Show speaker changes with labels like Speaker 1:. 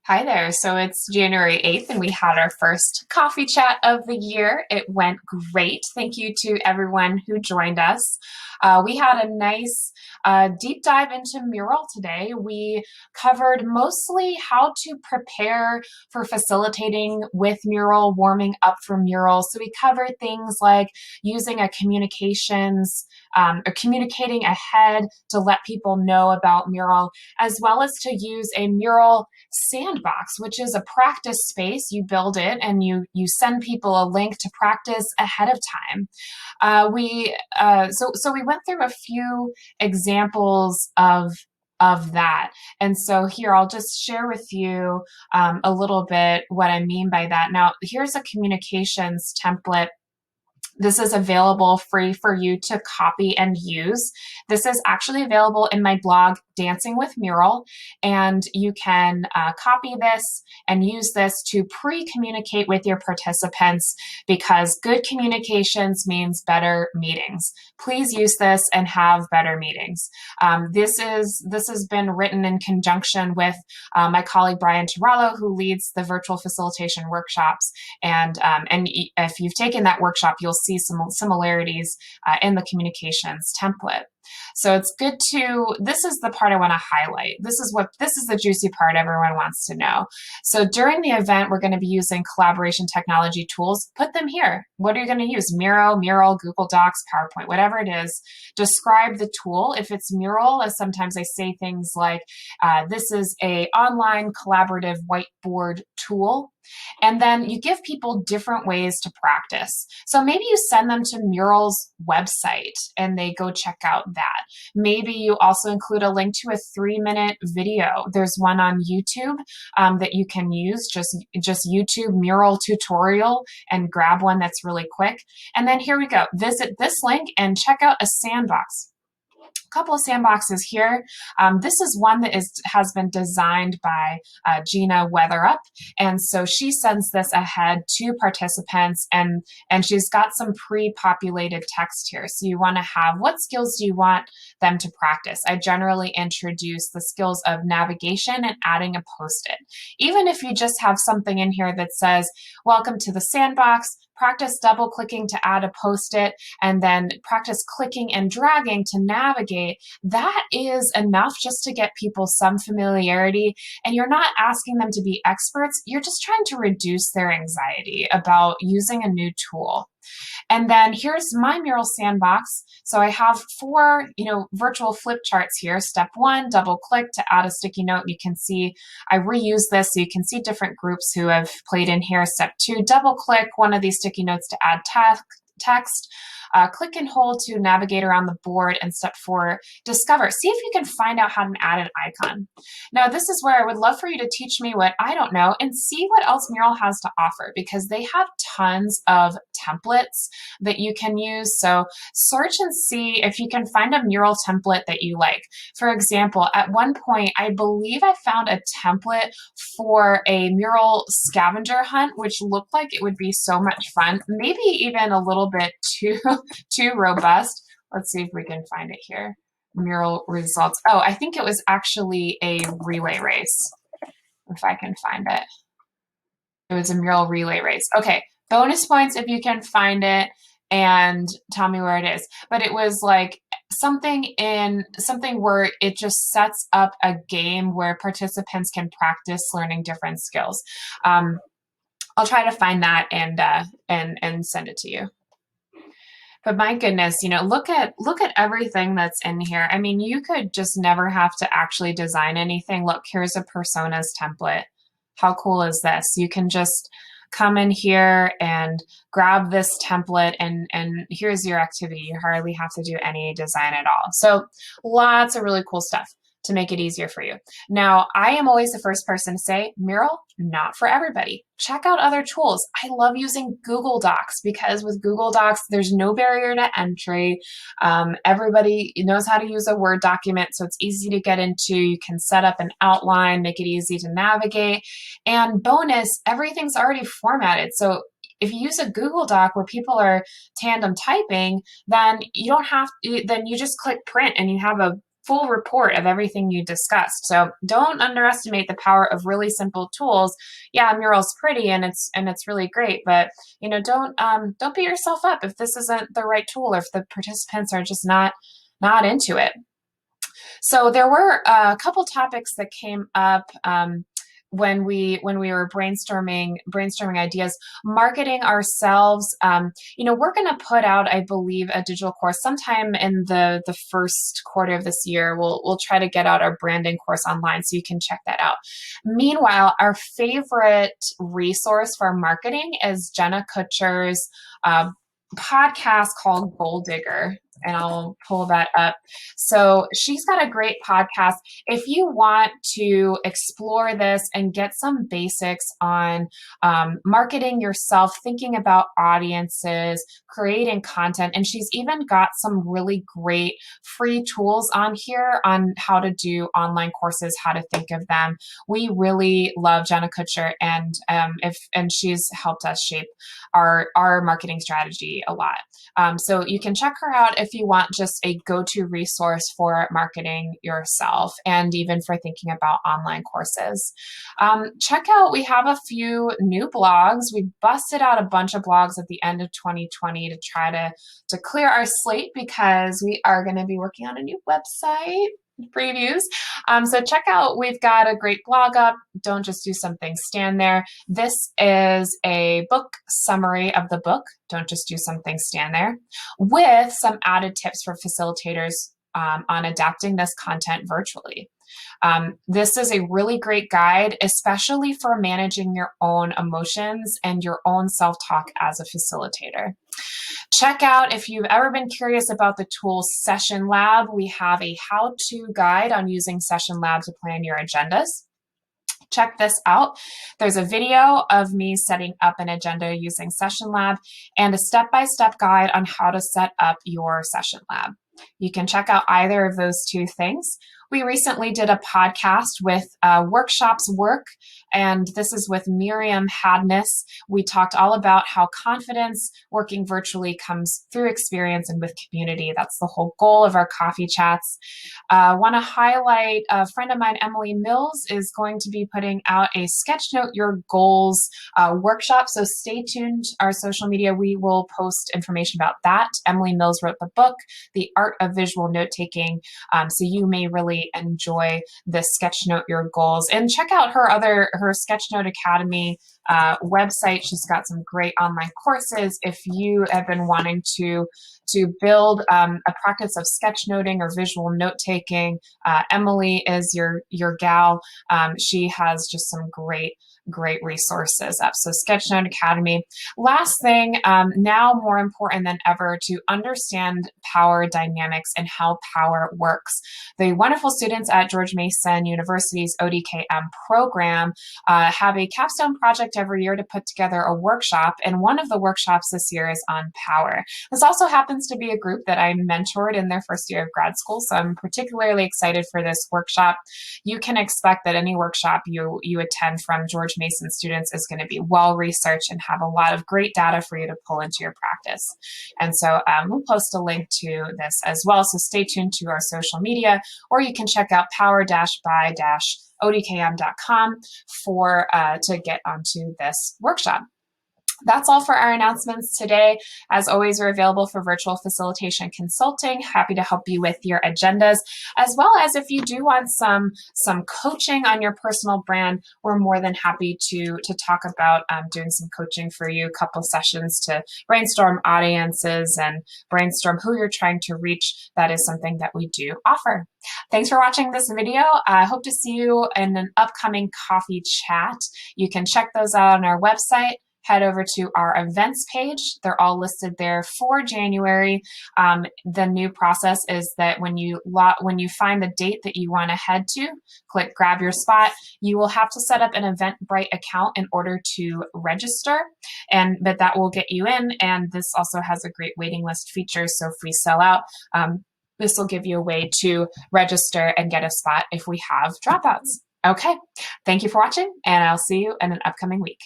Speaker 1: Hi there. So it's January 8th, and we had our first coffee chat of the year. It went great. Thank you to everyone who joined us. We had a nice deep dive into Mural today. We covered mostly how to prepare for facilitating with Mural, warming up for Mural. So we covered things like using a communications or communicating ahead to let people know about Mural, as well as to use a Mural Sandbox, which is a practice space. You build it and you send people a link to practice ahead of time. So we went through a few examples of that. And so here I'll just share with you a little bit what I mean by that. Now, here's a communications template. This is available free for you to copy and use. This is actually available in my blog, Dancing with Mural, and you can copy this and use this to pre-communicate with your participants, because good communications means better meetings. Please use this and have better meetings. This has been written in conjunction with my colleague Brian Turallo, who leads the virtual facilitation workshops, and if you've taken that workshop, you'll see some similarities in the communications template. So it's good to, this is the part I want to highlight. This is the juicy part everyone wants to know. So during the event, we're going to be using collaboration technology tools. Put them here. What are you going to use? Mural, Google Docs, PowerPoint, whatever it is. Describe the tool. If it's Mural, as sometimes I say things like, this is a online collaborative whiteboard tool. And then you give people different ways to practice. So maybe you send them to Mural's website and they go check out that. Maybe you also include a link to a 3-minute video. There's one on YouTube that you can use. Just YouTube Mural tutorial and grab one that's really quick. And then here we go. Visit this link and check out a sandbox. Couple of sandboxes here. This is one that has been designed by Gina Weatherup, and so she sends this ahead to participants, and she's got some pre-populated text here. So you want to have, what skills do you want them to practice? I generally introduce the skills of navigation and adding a post-it. Even if you just have something in here that says, welcome to the sandbox, practice double clicking to add a post-it, and then practice clicking and dragging to navigate. That is enough just to get people some familiarity. And you're not asking them to be experts. You're just trying to reduce their anxiety about using a new tool. And then here's my Mural Sandbox. So I have 4, virtual flip charts here. Step 1, double click to add a sticky note. You can see I reuse this so you can see different groups who have played in here. Step 2, double click one of these sticky notes to add text. Click and hold to navigate around the board. And step 4, discover. See if you can find out how to add an icon. Now, this is where I would love for you to teach me what I don't know and see what else Mural has to offer, because they have tons of templates that you can use. So search and see if you can find a Mural template that you like. For example, at one point, I believe I found a template for a Mural scavenger hunt, which looked like it would be so much fun, maybe even a little bit too robust. Let's see if we can find it here. Mural results. Oh, I think it was actually a relay race, if I can find it. It was a Mural relay race. Okay, bonus points if you can find it and tell me where it is. But it was like something where it just sets up a game where participants can practice learning different skills. I'll try to find that and send it to you. But my goodness, look at everything that's in here. I mean, you could just never have to actually design anything. Look, here's a personas template. How cool is this? You can just come in here and grab this template and here's your activity. You hardly have to do any design at all. So lots of really cool stuff to make it easier for you. Now, I am always the first person to say, Mural, not for everybody. Check out other tools. I love using Google Docs, because with Google Docs, there's no barrier to entry. Everybody knows how to use a Word document, so it's easy to get into. You can set up an outline, make it easy to navigate. And bonus, everything's already formatted. So if you use a Google Doc where people are tandem typing, then you don't have, then you just click print and you have a full report of everything you discussed. So don't underestimate the power of really simple tools. Yeah, Mural's pretty and it's really great, but don't beat yourself up if this isn't the right tool or if the participants are just not into it. So there were a couple topics that came up when we were brainstorming ideas. Marketing ourselves. We're going to put out, I believe, a digital course sometime in the first quarter of this year. We'll try to get out our branding course online, so you can check that out. Meanwhile, our favorite resource for marketing is Jenna Kutcher's podcast called Goal Digger, and I'll pull that up. So she's got a great podcast. If you want to explore this and get some basics on marketing yourself, thinking about audiences, creating content, and she's even got some really great free tools on here on how to do online courses, how to think of them. We really love Jenna Kutcher, and she's helped us shape our marketing strategy a lot. So you can check her out if you want just a go-to resource for marketing yourself and even for thinking about online courses. Check out, we have a few new blogs. We busted out a bunch of blogs at the end of 2020 to try to clear our slate, because we are going to be working on a new website previews. So check out, we've got a great blog up, Don't Just Do Something, Stand There. This is a book summary of the book, Don't Just Do Something, Stand There, with some added tips for facilitators on adapting this content virtually. This is a really great guide, especially for managing your own emotions and your own self-talk as a facilitator. Check out, if you've ever been curious about the tool Session Lab, we have a how-to guide on using Session Lab to plan your agendas. Check this out. There's a video of me setting up an agenda using Session Lab and a step-by-step guide on how to set up your Session Lab. You can check out either of those two things. We recently did a podcast with Workshops Work, and this is with Miriam Hadness. We talked all about how confidence working virtually comes through experience and with community. That's the whole goal of our coffee chats. I want to highlight a friend of mine, Emily Mills, is going to be putting out a Sketchnote Your Goals workshop, so stay tuned. Our social media, we will post information about that. Emily Mills wrote the book, The Art of Visual Note-Taking, so you may really enjoy this Sketchnote Your Goals. And check out her Sketchnote Academy website. She's got some great online courses. If you have been wanting to build a practice of sketchnoting or visual note-taking, Emily is your gal. She has just some great resources up. So Sketchnote Academy. Last thing, now more important than ever, to understand power dynamics and how power works. The wonderful students at George Mason University's ODKM program have a capstone project every year to put together a workshop, and one of the workshops this year is on power. This also happens to be a group that I mentored in their first year of grad school, so I'm particularly excited for this workshop. You can expect that any workshop you attend from George Mason students is going to be well researched and have a lot of great data for you to pull into your practice. And so we'll post a link to this as well, so stay tuned to our social media, or you can check out power-by-odkm.com to get onto this workshop. That's all for our announcements today. As always, we're available for virtual facilitation consulting. Happy to help you with your agendas, as well as if you do want some coaching on your personal brand, we're more than happy to talk about doing some coaching for you, a couple sessions to brainstorm audiences and brainstorm who you're trying to reach. That is something that we do offer. Thanks for watching this video. I hope to see you in an upcoming coffee chat. You can check those out on our website. Head over to our events page. They're all listed there for January. The new process is that when you find the date that you want to head to, click grab your spot. You will have to set up an Eventbrite account in order to register, but that will get you in. And this also has a great waiting list feature. So if we sell out, this will give you a way to register and get a spot if we have dropouts. Okay, thank you for watching, and I'll see you in an upcoming week.